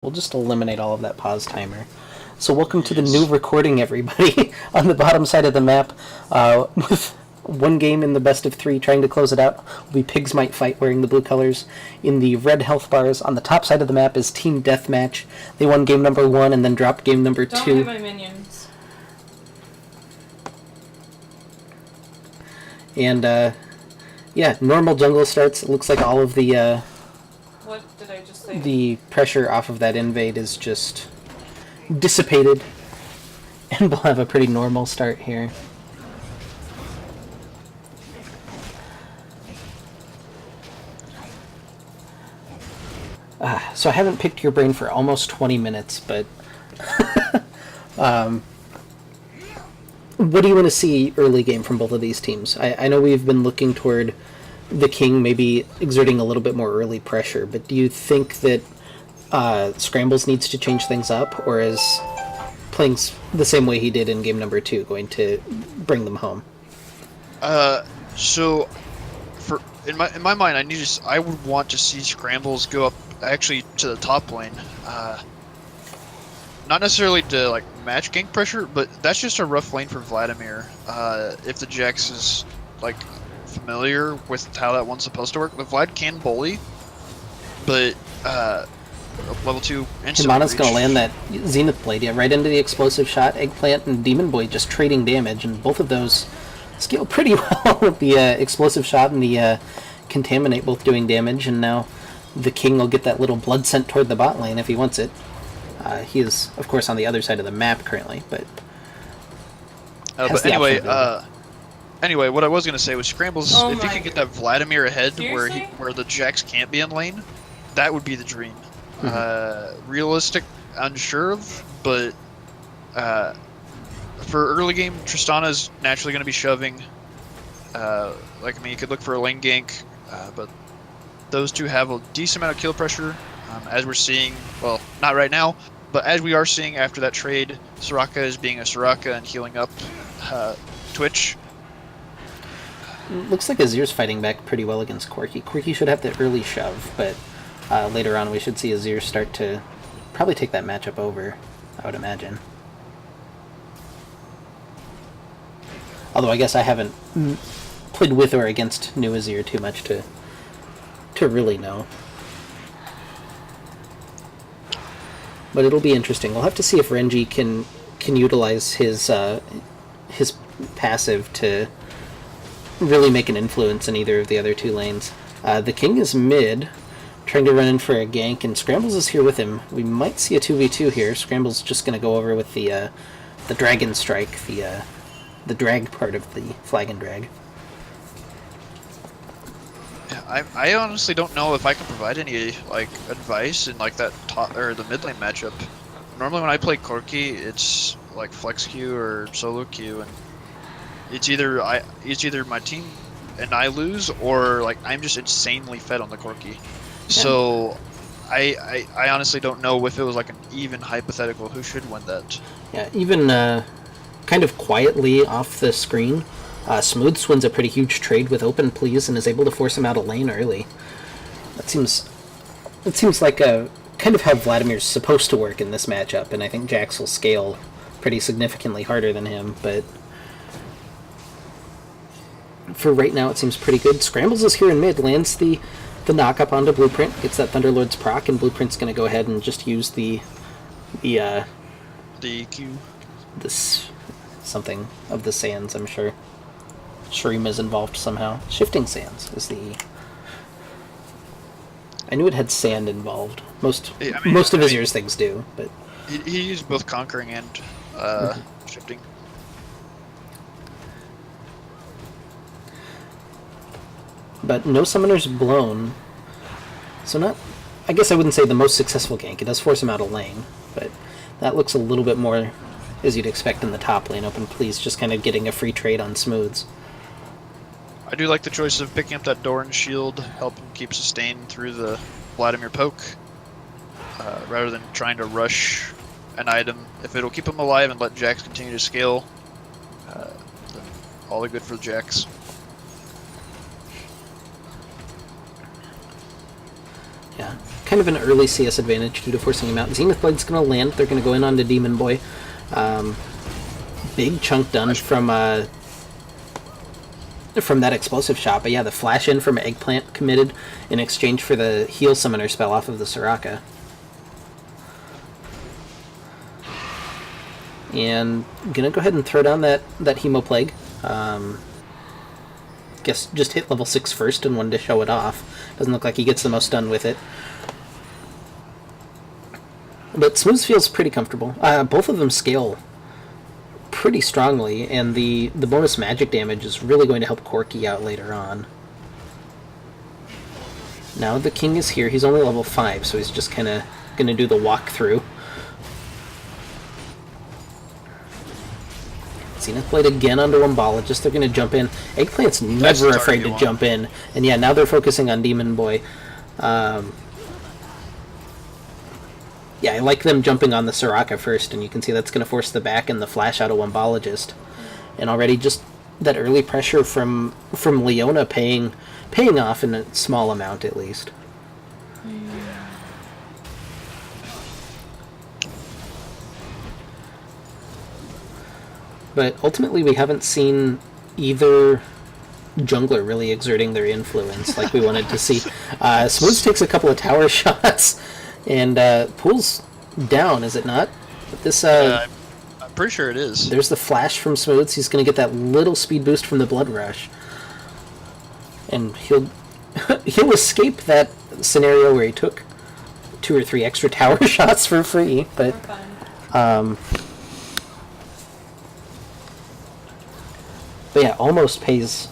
We'll just eliminate all of that pause timer. So welcome to the new recording, everybody. On the bottom side of the map, with one game in the best of three, trying to close it out, will be Pigz Might Fight wearing the blue colors. In the red health bars, on the top side of the map is Team Deathmatch. They won game number 1 and then dropped game number 2. Don't hit my minions. And, yeah, normal jungle starts. It looks like all of the, What did I just say? the pressure off of that invade is just dissipated. And we'll have a pretty normal start here. So I haven't picked your brain for almost 20 minutes, but what do you want to see early game from both of these teams? I know we've been looking toward the King maybe exerting a little bit more early pressure, but do you think that Scrambles needs to change things up, or is playing the same way he did in game number 2 going to bring them home? So, in my mind, I would want to see Scrambles go up actually to the top lane. Not necessarily to like match gank pressure, but that's just a rough lane for Vladimir. If the Jax is like familiar with how that one's supposed to work, the Vlad can bully, but level 2 instant Himana's reach. gonna land that Zenith Blade, yeah, right into the explosive shot. Eggplant and Demon Boy just trading damage, and both of those scale pretty well with the explosive shot and the Contaminate both doing damage, and now the King will get that little blood sent toward the bot lane if he wants it. He is, of course, on the other side of the map currently, but... but anyway, what I was going to say was Scrambles, if you can get that Vladimir ahead where the Jax can't be in lane, that would be the dream. Realistic, unsure of, but for early game, Tristana's naturally going to be shoving. You could look for a lane gank, but those two have a decent amount of kill pressure, as we're seeing, well, not right now, but as we are seeing after that trade, Soraka is being a Soraka and healing up Twitch. Looks like Azir's fighting back pretty well against Corki. Corki should have the early shove, but later on we should see Azir start to probably take that matchup over, I would imagine. Although I guess I haven't played with or against new Azir too much to really know. But it'll be interesting. We'll have to see if Renji can utilize his passive to really make an influence in either of the other two lanes. The King is mid, trying to run in for a gank, and Scrambles is here with him. We might see a 2v2 here. Scrambles just going to go over with the Dragon Strike, the drag part of the Flag and Drag. I honestly don't know if I can provide any like advice in like that top or the mid lane matchup. Normally when I play Corki, it's like flex queue or solo queue, and it's either my team and I lose, or like I'm just insanely fed on the Corki. Yeah. So I honestly don't know if it was like an even hypothetical who should win that. Yeah, even kind of quietly off the screen, Smooth wins a pretty huge trade with Open Please and is able to force him out of lane early. It seems like a kind of how Vladimir's supposed to work in this matchup, and I think Jax will scale pretty significantly harder than him, but for right now it seems pretty good. Scrambles is here in mid, lands the knock-up onto Blueprint, gets that Thunderlord's proc, and Blueprint's going to go ahead and just use the Q. This something of the sands, I'm sure. Shreem is involved somehow. Shifting sands is the E. I knew it had sand involved. Most of Azir's things do, but he used both conquering and shifting. But no summoners blown. So not, I guess I wouldn't say the most successful gank. It does force him out of lane, but that looks a little bit more as you'd expect in the top lane. Open Please just kind of getting a free trade on Smooths. I do like the choice of picking up that Doran shield, help him keep sustain through the Vladimir poke, rather than trying to rush an item. If it'll keep him alive and let Jax continue to scale, then all the good for Jax. Yeah, kind of an early CS advantage due to forcing him out. Zenith Blade's going to land. They're going to go in onto Demon Boy. Big chunk done from that explosive shot. But yeah, the flash in from Eggplant committed in exchange for the heal summoner spell off of the Soraka. And gonna go ahead and throw down that Hemoplague. Guess just hit level 6 first and wanted to show it off. Doesn't look like he gets the most done with it. But Smooth feels pretty comfortable. Both of them scale pretty strongly, and the bonus magic damage is really going to help Corki out later on. Now the King is here. He's only level 5, so he's just kind of going to do the walkthrough. Zenith Blade again onto Wombologist. They're going to jump in. Eggplant's never afraid to jump in. And yeah, now they're focusing on Demon Boy. Yeah, I like them jumping on the Soraka first, and you can see that's going to force the back and the flash out of Wombologist. And already just that early pressure from Leona paying off in a small amount at least. But ultimately we haven't seen either jungler really exerting their influence like we wanted to see. Smooth takes a couple of tower shots and pulls down, is it not? But this I'm pretty sure it is. There's the flash from Smooth. He's going to get that little speed boost from the Blood Rush. And he'll escape that scenario where he took 2 or 3 extra tower shots for free, but but yeah, almost pays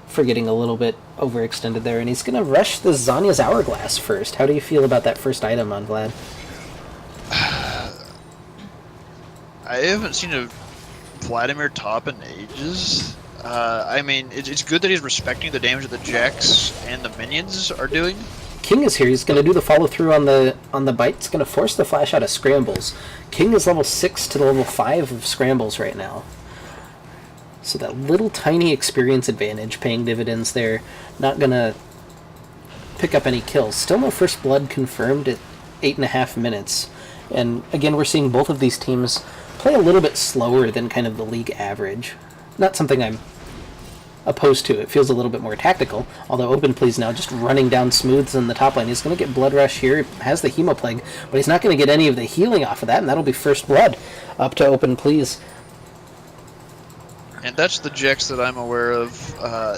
for getting a little bit overextended there, and he's going to rush the Zanya's Hourglass first. How do you feel about that first item on Vlad? I haven't seen a Vladimir top in ages. I mean, it's good that he's respecting the damage that the Jax and the minions are doing. King is here. He's going to do the follow-through on the bite. It's going to force the flash out of Scrambles. King is level 6 to the level 5 of Scrambles right now. So that little tiny experience advantage paying dividends there. Not going to pick up any kills. Still no first blood confirmed at 8.5 minutes. And again, we're seeing both of these teams play a little bit slower than kind of the league average. Not something I'm opposed to. It feels a little bit more tactical. Although Open Please now just running down Smooths in the top lane. He's going to get Blood Rush here. He has the Hemoplague, but he's not going to get any of the healing off of that, and that'll be first blood up to Open Please. And that's the Jax that I'm aware of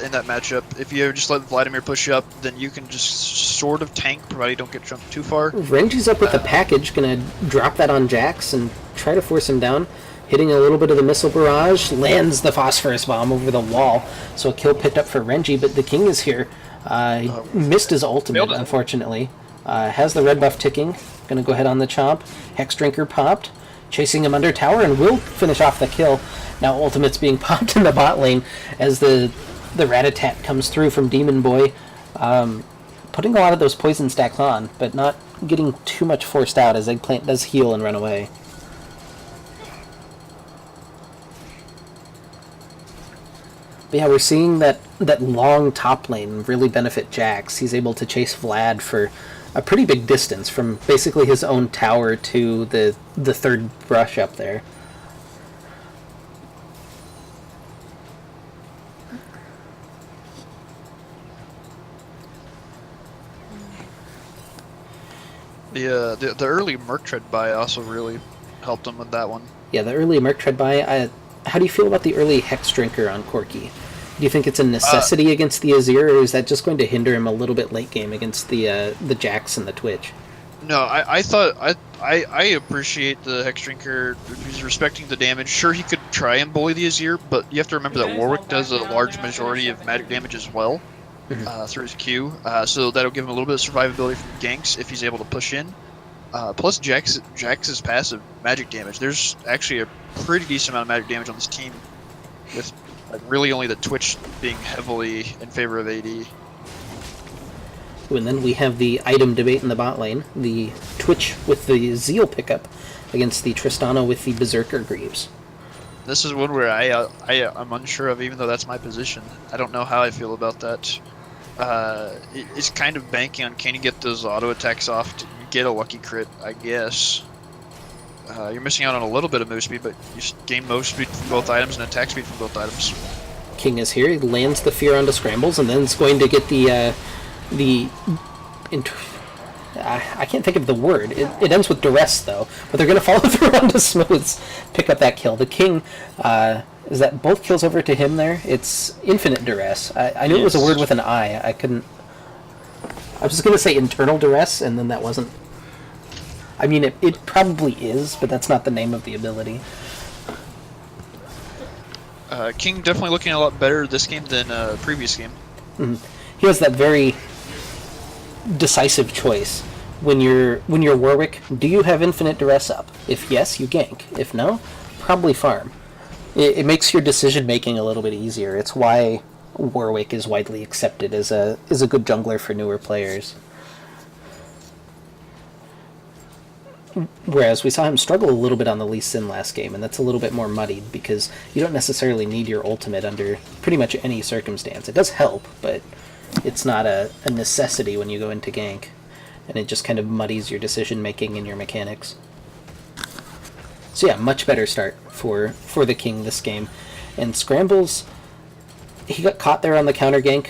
in that matchup. If you just let Vladimir push up, then you can just sort of tank, provided you don't get jumped too far. Renji's up with the package, gonna drop that on Jax and try to force him down. Hitting a little bit of the missile barrage, lands the phosphorus bomb over the wall. So a kill picked up for Renji, but the King is here. He missed his ultimate, unfortunately. Has the red buff ticking. Gonna go ahead on the chomp. Hex Drinker popped. Chasing him under tower and will finish off the kill. Now ultimate's being popped in the bot lane as the Rat-a-tat comes through from Demon Boy. Putting a lot of those poison stacks on, but not getting too much forced out as Eggplant does heal and run away. But yeah, we're seeing that long top lane really benefit Jax. He's able to chase Vlad for a pretty big distance from basically his own tower to the third brush up there. The early Merc Tread buy also really helped him with that one. Yeah, the early Merc Tread buy. How do you feel about the early Hex Drinker on Corki? Do you think it's a necessity against the Azir, or is that just going to hinder him a little bit late game against the Jax and the Twitch? No, I thought I appreciate the Hex Drinker. He's respecting the damage. Sure, he could try and bully the Azir, but you have to remember that Warwick does a large majority of magic damage as well through his Q. So that'll give him a little bit of survivability from ganks if he's able to push in. Plus Jax's passive magic damage. There's actually a pretty decent amount of magic damage on this team, with really only the Twitch being heavily in favor of AD. And then we have the item debate in the bot lane. The Twitch with the Zeal pickup against the Tristana with the Berserker Greaves. This is one where I'm unsure of, even though that's my position. I don't know how I feel about that. Is kind of banking on can you get those auto attacks off to get a lucky crit, I guess. You're missing out on a little bit of move speed, but you gain move speed from both items and attack speed from both items. King is here. He lands the fear onto Scrambles, and then it's going to get I can't think of the word. It ends with duress, though. But they're going to follow through onto Smooths, pick up that kill. The King, is that both kills over to him there? It's infinite duress. I knew it was a word with an I. I couldn't... I was just going to say internal duress, and then that wasn't... I mean, it probably is, but that's not the name of the ability. King definitely looking a lot better this game than previous game. Mm-hmm. He has that very decisive choice. When you're Warwick, do you have infinite duress up? If yes, you gank. If no, probably farm. It makes your decision making a little bit easier. It's why Warwick is widely accepted as a good jungler for newer players. Whereas we saw him struggle a little bit on the Lee Sin last game, and that's a little bit more muddied because you don't necessarily need your ultimate under pretty much any circumstance. It does help, but it's not a necessity when you go into gank, and it just kind of muddies your decision making and your mechanics. So yeah, much better start for the King this game. And Scrambles, he got caught there on the counter gank.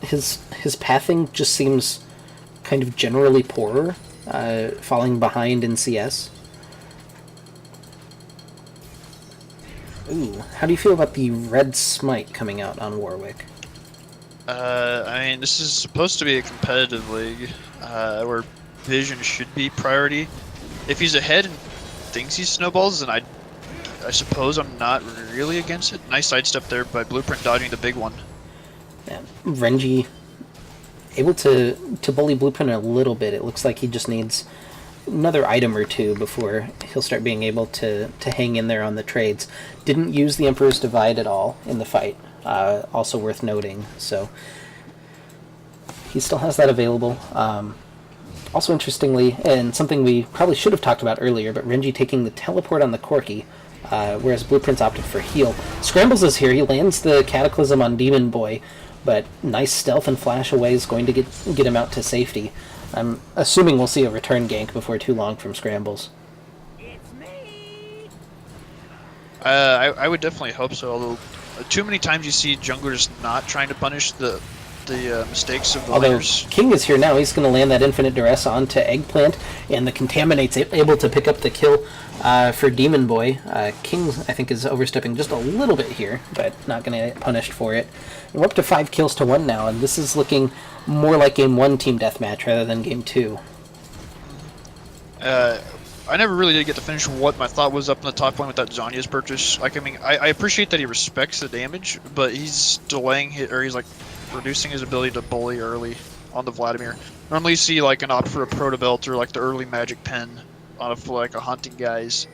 His pathing just seems kind of generally poorer. Falling behind in CS. Ooh, how do you feel about the red smite coming out on Warwick? I mean, this is supposed to be a competitive league, where vision should be priority. If he's ahead and thinks he snowballs, then I suppose I'm not really against it. Nice sidestep there by Blueprint dodging the big one. Yeah, Renji able to bully Blueprint a little bit. It looks like he just needs another item or two before he'll start being able to hang in there on the trades. Didn't use the Emperor's Divide at all in the fight. Also worth noting. So he still has that available. Also interestingly, and something we probably should have talked about earlier, but Renji taking the teleport on the Corki, whereas Blueprint's opted for heal. Scrambles is here. He lands the Cataclysm on Demon Boy, but nice stealth and flash away is going to get him out to safety. I'm assuming we'll see a return gank before too long from Scrambles. It's me. I would definitely hope so, although too many times you see junglers not trying to punish the mistakes of the Although laners. King is here now, he's going to land that infinite duress onto Eggplant, and the Contaminate's able to pick up the kill for Demon Boy. King, I think, is overstepping just a little bit here, but not going to get punished for it. And we're up to 5 kills to 1 now, and this is looking more like Game 1 Team Deathmatch rather than Game 2. I never really did get to finish what my thought was up in the top lane with that Zhonya's purchase. Like, I mean, I appreciate that he respects the damage, but he's delaying it, or he's like reducing his ability to bully early on the Vladimir. Normally you see like an opt for a proto belt or like the early magic pen on a hunting guys.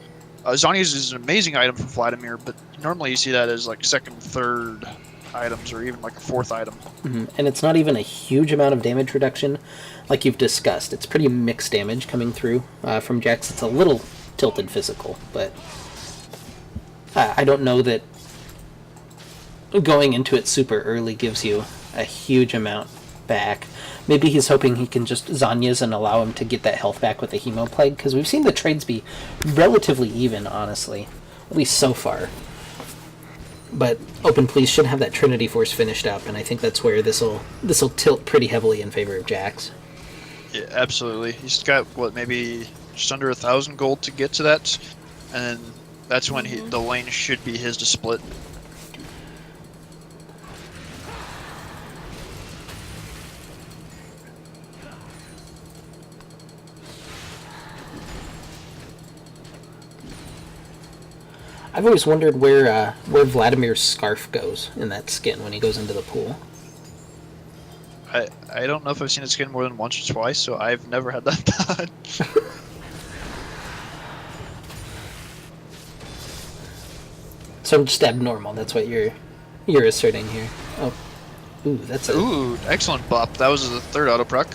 Zhonya's is an amazing item for Vladimir, but normally you see that as like second, third items, or even like a fourth item. Mm-hmm. And it's not even a huge amount of damage reduction, like you've discussed. It's pretty mixed damage coming through from Jax. It's a little tilted physical, but I don't know that going into it super early gives you a huge amount back. Maybe he's hoping he can just Zanya's and allow him to get that health back with the Hemo Plague, because we've seen the trades be relatively even, honestly. At least so far. But Open Please should have that Trinity Force finished up, and I think that's where this'll tilt pretty heavily in favor of Jax. Yeah, absolutely. He's got, what, maybe just under 1,000 gold to get to that, and that's when the lane should be his to split. I've always wondered where Vladimir's scarf goes in that skin when he goes into the pool. I don't know if I've seen his skin more than once or twice, so I've never had that done. So I'm just abnormal. That's what you're asserting here. Oh, ooh, that's a. Ooh, excellent bop. That was the third auto proc.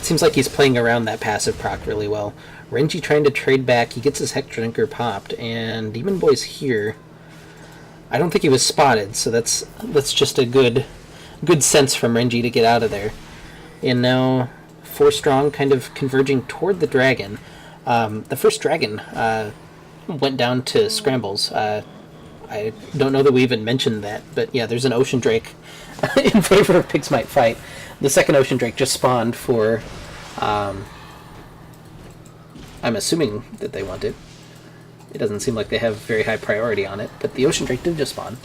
Seems like he's playing around that passive proc really well. Renji trying to trade back. He gets his Hex Drinker popped, and Demon Boy's here. I don't think he was spotted, so that's just a good good sense from Renji to get out of there. And now 4 strong kind of converging toward the dragon. The first dragon went down to Scrambles. I don't know that we even mentioned that, but yeah, there's an Ocean Drake in favor of Pigz might fight. The second Ocean Drake just spawned for... I'm assuming that they want it. It doesn't seem like they have very high priority on it, but the Ocean Drake did just spawn.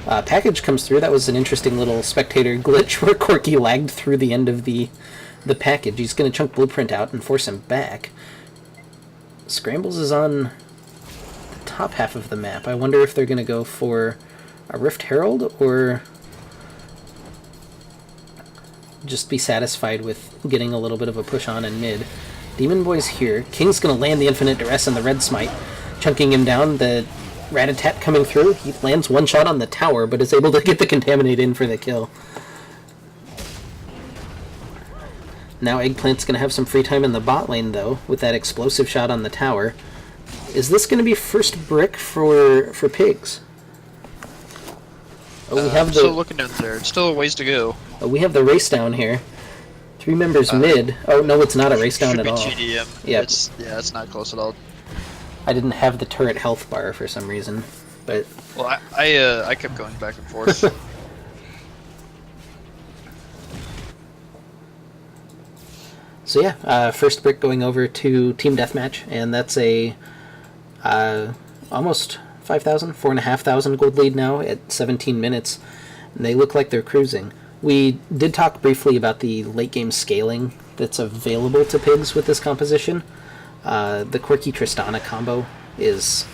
Package comes through. That was an interesting little spectator glitch where Corky lagged through the end of the package. He's going to chunk Blueprint out and force him back. Scrambles is on the top half of the map. I wonder if they're going to go for a Rift Herald or just be satisfied with getting a little bit of a push on in mid. Demon Boy's here. King's going to land the Infinite Duress and the Red Smite, chunking him down. The Rat-a-tat coming through. He lands one shot on the tower, but is able to get the Contaminate in for the kill. Now Eggplant's going to have some free time in the bot lane, though, with that explosive shot on the tower. Is this going to be first brick for Pigz? Oh, we have I'm still looking down there. It's still a ways to go. Oh, we have the race down here. 3 members mid. Oh, no, it's not a race down at all. GDM. Yep. It's not close at all. I didn't have the turret health bar for some reason, but... Well, I kept going back and forth. So yeah, first brick going over to Team Deathmatch, and that's a almost 5,000, 4,500 gold lead now at 17 minutes, and they look like they're cruising. We did talk briefly about the late game scaling that's available to Pigz with this composition. The Quirky Tristana combo is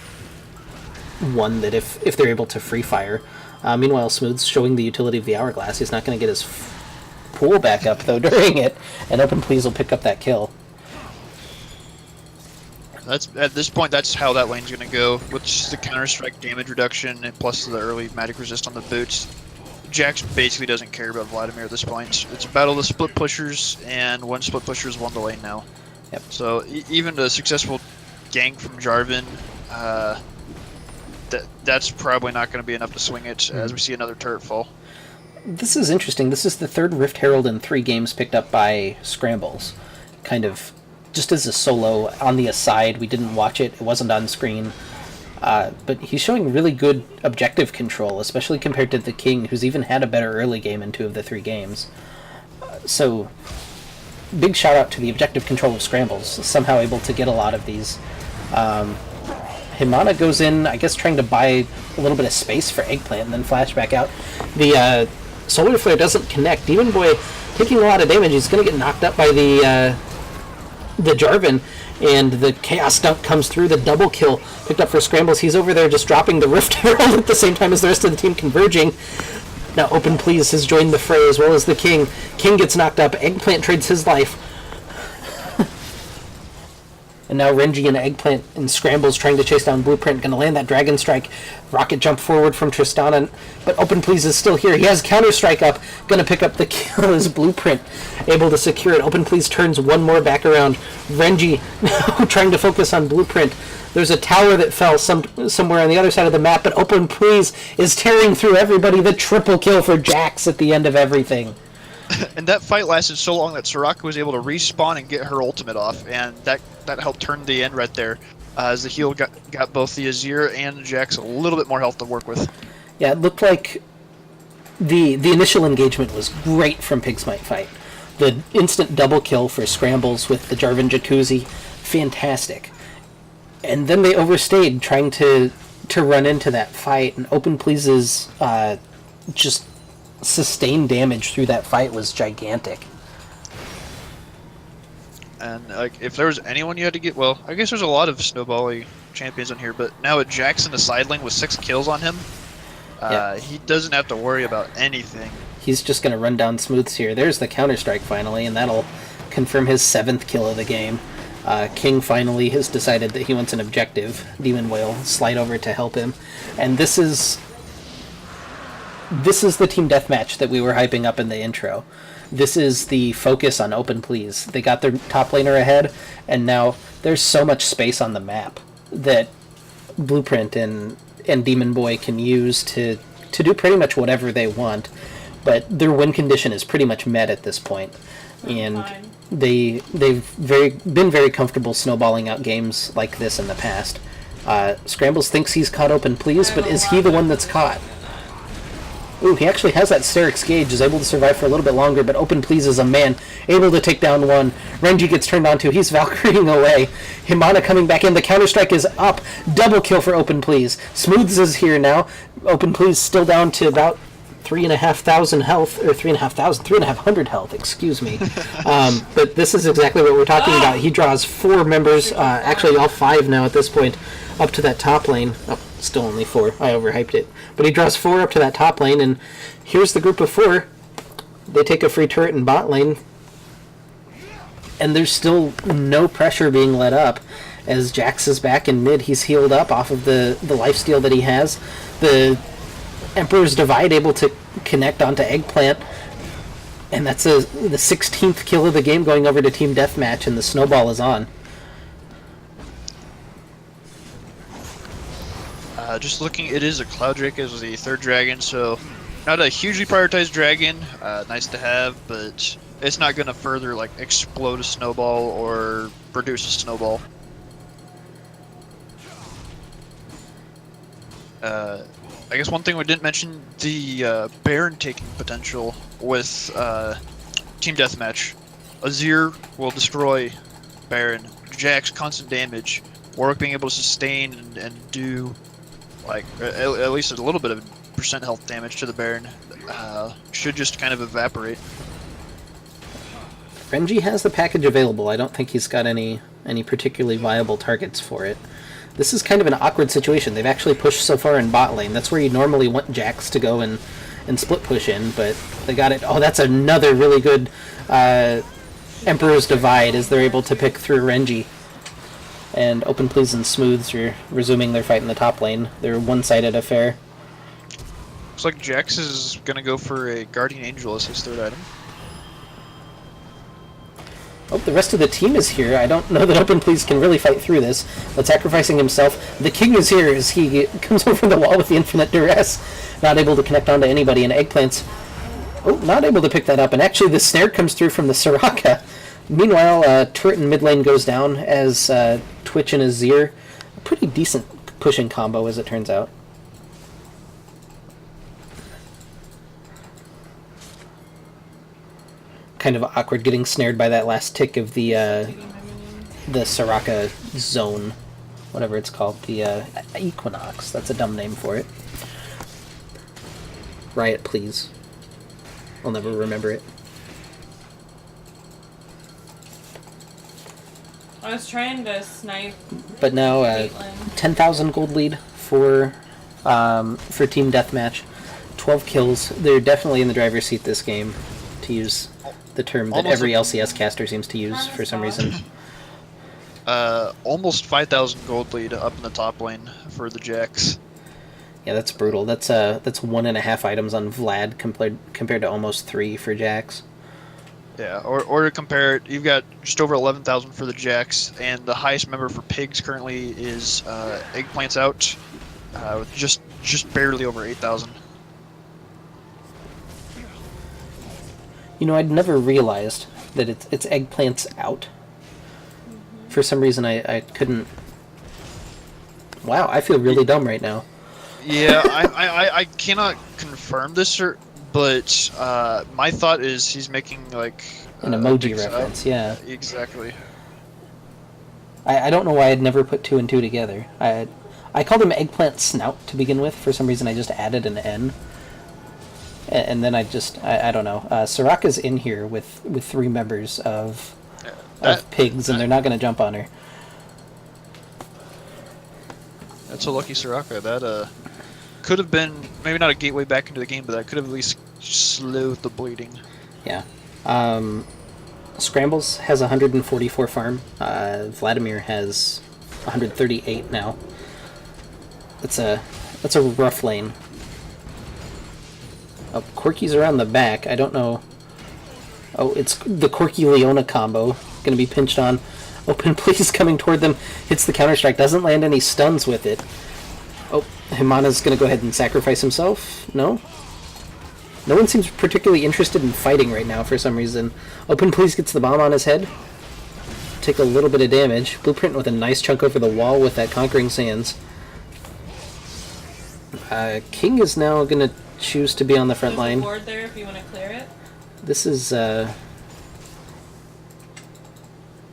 one that if they're able to free fire. Meanwhile, Smooth's showing the utility of the Hourglass. He's not going to get his pool back up, though, during it, and Open Please will pick up that kill. At this point, that's how that lane's going to go, with just the counter-strike damage reduction and plus the early magic resist on the boots. Jax basically doesn't care about Vladimir at this point. It's a battle of split pushers, and one split pusher has won the lane now. Yep. So even a successful gank from Jarvan, that's probably not going to be enough to swing it as we see another turret fall. This is interesting. This is the third Rift Herald in 3 games picked up by Scrambles. Kind of just as a solo on the aside. We didn't watch it. It wasn't on screen. But he's showing really good objective control, especially compared to the King, who's even had a better early game in 2 of the 3 games. So, big shout out to the objective control of Scrambles, somehow able to get a lot of these. Himana goes in, I guess trying to buy a little bit of space for Eggplant, and then flash back out. The Solar Flare doesn't connect. Demon Boy taking a lot of damage. He's going to get knocked up by the Jarvan, and the Chaos Dunk comes through. The double kill picked up for Scrambles. He's over there just dropping the Rift Herald at the same time as the rest of the team converging. Now Open Please has joined the fray, as well as the King. King gets knocked up. Eggplant trades his life. And now Renji and Eggplant and Scrambles trying to chase down Blueprint. Going to land that Dragon Strike. Rocket jump forward from Tristana. But Open Please is still here. He has Counter Strike up. Going to pick up the kill as Blueprint able to secure it. Open Please turns one more back around. Renji now trying to focus on Blueprint. There's a tower that fell somewhere on the other side of the map. But Open Please is tearing through everybody. The triple kill for Jax at the end of everything. And that fight lasted so long that Soraka was able to respawn and get her ultimate off, and that helped turn the end right there, as the heal got both the Azir and Jax a little bit more health to work with. Yeah, it looked like the initial engagement was great from Pigz Might Fight. The instant double kill for Scrambles with the Jarvan Jacuzzi, fantastic. And then they overstayed trying to run into that fight, and Open Please's just sustained damage through that fight was gigantic. And like, if there was anyone you had to get, well, I guess there's a lot of snowbally champions in here, but now with Jax in the side lane with 6 kills on him, he doesn't have to worry about anything. He's just going to run down Smooths here. There's the Counter-Strike finally, and that'll confirm his 7th kill of the game. King finally has decided that he wants an objective. Demon Whale slide over to help him. And this is the Team Deathmatch that we were hyping up in the intro. This is the focus on Open Please. They got their top laner ahead, and now there's so much space on the map that Blueprint and Demon Boy can use to do pretty much whatever they want. but their win condition is pretty much met at this point, and Fine. they've been very comfortable snowballing out games like this in the past. Scrambles thinks he's caught Open Please, but is he the one that's caught? Ooh, he actually has that Sterix gauge, is able to survive for a little bit longer, but Open Please is a man, able to take down one. Renji gets turned onto, he's Valkyrieing away. Himana coming back in, the Counter-Strike is up. Double kill for Open Please. Smooths is here now. Open Please still down to about 3,500 health, or 3,500 health, excuse me. But this is exactly what we're talking about. He draws 4 members, actually all 5 now at this point, up to that top lane. Oh, still only 4. I overhyped it. But he draws 4 up to that top lane, and here's the group of 4. They take a free turret in bot lane, and there's still no pressure being let up. As Jax is back in mid, he's healed up off of the lifesteal that he has. The Emperor's Divide able to connect onto Eggplant, and that's the 16th kill of the game going over to Team Deathmatch, and the snowball is on. Just looking, it is a Cloud Drake as the 3rd dragon, so not a hugely prioritized dragon. Nice to have, but it's not going to further like explode a snowball or produce a snowball. I guess one thing we didn't mention, the Baron taking potential with Team Deathmatch. Azir will destroy Baron, Jax constant damage, Warwick being able to sustain and do like at least a little bit of percent health damage to the Baron. Should just kind of evaporate. Renji has the package available. I don't think he's got any particularly viable targets for it. This is kind of an awkward situation. They've actually pushed so far in bot lane. That's where you normally want Jax to go and split push in, but they got it. Oh, that's another really good Emperor's Divide as they're able to pick through Renji. And Open Please and Smooths are resuming their fight in the top lane. They're a one-sided affair. Looks like Jax is going to go for a Guardian Angel as his 3rd item. Oh, the rest of the team is here. I don't know that Open Please can really fight through this, but sacrificing himself. The king is here as he comes over the wall with the infinite duress. Not able to connect onto anybody, and Eggplant's not able to pick that up. And actually the snare comes through from the Soraka. Meanwhile, turret in mid lane goes down as Twitch and Azir. A pretty decent pushing combo as it turns out. Kind of awkward getting snared by that last tick of the Soraka zone, whatever it's called, the Equinox. That's a dumb name for it. Riot, please. I'll never remember it. I was trying to snipe. But now, Caitlyn. 10,000 gold lead for Team Deathmatch. 12 kills. They're definitely in the driver's seat this game, to use the term that Almost every LCS caster seems to use for some reason. Almost 5,000 gold lead up in the top lane for the Jax. Yeah, that's brutal. That's 1.5 items on Vlad compared to almost 3 for Jax. Yeah, or to compare it, you've got just over 11,000 for the Jax, and the highest member for Pigz currently is Eggplant's out, with just barely over 8,000. You know, I'd never realized that it's Eggplant's out. For some reason, I couldn't... Wow, I feel really dumb right now. Yeah, I cannot confirm this, but my thought is he's making like An emoji reference, yeah. Exactly. I don't know why I'd never put 2 and 2 together. I called him Eggplant Snout to begin with. For some reason, I just added an N. And then I don't know. Soraka's in here with 3 members of Pigz, and they're not going to jump on her. That's a lucky Soraka. That could have been maybe not a gateway back into the game, but that could have at least slowed the bleeding. Yeah. Scrambles has 144 farm. Vladimir has 138 now. That's a rough lane. Oh, Corky's around the back. I don't know. Oh, it's the Corky-Leona combo. Going to be pinched on. Open Please coming toward them. Hits the counter-strike. Doesn't land any stuns with it. Oh, Himana's going to go ahead and sacrifice himself. No? No one seems particularly interested in fighting right now for some reason. Open Please gets the bomb on his head. Take a little bit of damage. Blueprint with a nice chunk over the wall with that Conquering Sands. King is now going to choose to be on the front There's line. a board there if you want to clear it. This is, it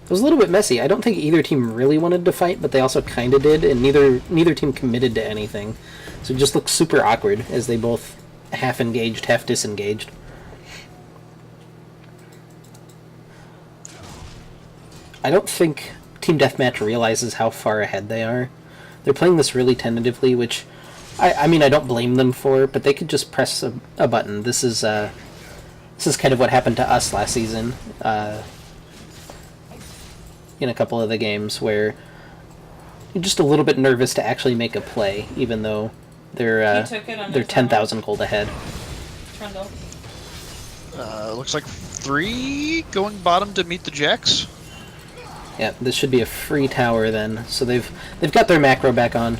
was a little bit messy. I don't think either team really wanted to fight, but they also kind of did, and neither team committed to anything. So it just looks super awkward as they both half engaged, half disengaged. I don't think Team Deathmatch realizes how far ahead they are. They're playing this really tentatively, which I mean I don't blame them for, but they could just press a button. This is kind of what happened to us last season in a couple of the games where you're just a little bit nervous to actually make a play, even though they're 10,000 gold ahead. Trundle. Looks like 3 going bottom to meet the Jacks. Yeah, this should be a free tower then. So they've got their macro back on.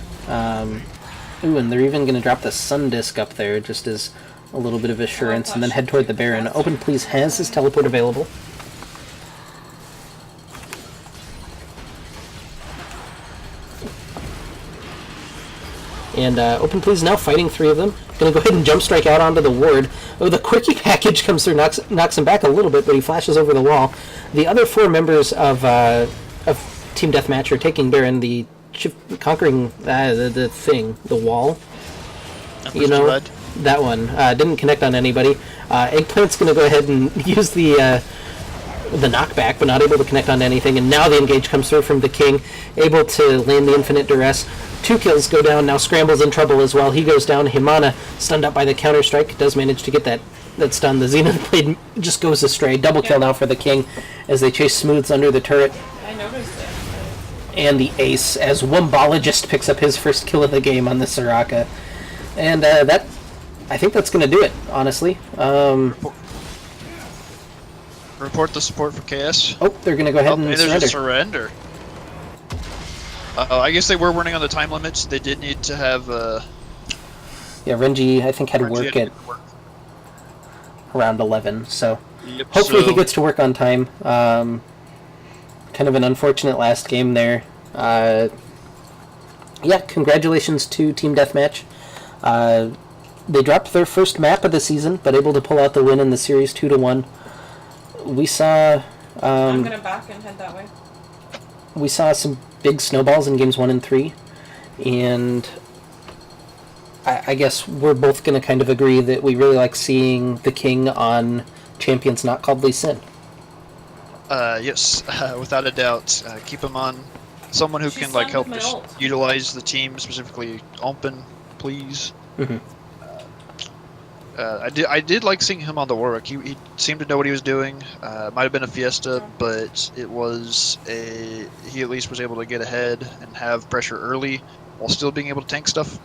Ooh, and they're even going to drop the Sun Disc up there just as a little bit of assurance, and then head toward the Baron. Open Please has his teleport available. And Open Please now fighting 3 of them. Going to go ahead and jump strike out onto the ward. Oh, the quickie package comes through, knocks him back a little bit, but he flashes over the wall. The other 4 members of Team Deathmatch are taking Baron, conquering the thing, the wall. You know, Red. that one didn't connect on anybody. Eggplant's going to go ahead and use the knockback, but not able to connect on anything. And now the engage comes through from the King, able to land the Infinite Duress. 2 kills go down. Now Scramble's in trouble as well. He goes down. Himana, stunned up by the counter strike, does manage to get that stun. The Zenith Blade just goes astray. Double kill now for the King as they chase Smooths under the turret. I noticed it. And the ace as Wombologist picks up his first kill of the game on the Soraka. And I think that's going to do it, honestly. Report the support for KS. Oh, they're going to go ahead and There's surrender. a surrender. I guess they were running on the time limits. They did need to have. Yeah, Renji, I think, had Renji work had at work. around 11, so Yep, hopefully so he gets to work on time. Kind of an unfortunate last game there. Yeah, congratulations to Team Deathmatch. They dropped their first map of the season, but able to pull out the win in the series 2-1. We saw I'm gonna back and head that way. we saw some big snowballs in games 1 and 3, and I guess we're both going to kind of agree that we really like seeing the King on champions not called Lee Sin. Yes, without a doubt. Keep him on someone who She can like stunned help my us ult. utilize the team, specifically Open, please. Mhm. I did like seeing him on the Warwick. He seemed to know what he was doing. Might have been a Fiesta, but it was he at least was able to get ahead and have pressure early while still being able to tank stuff.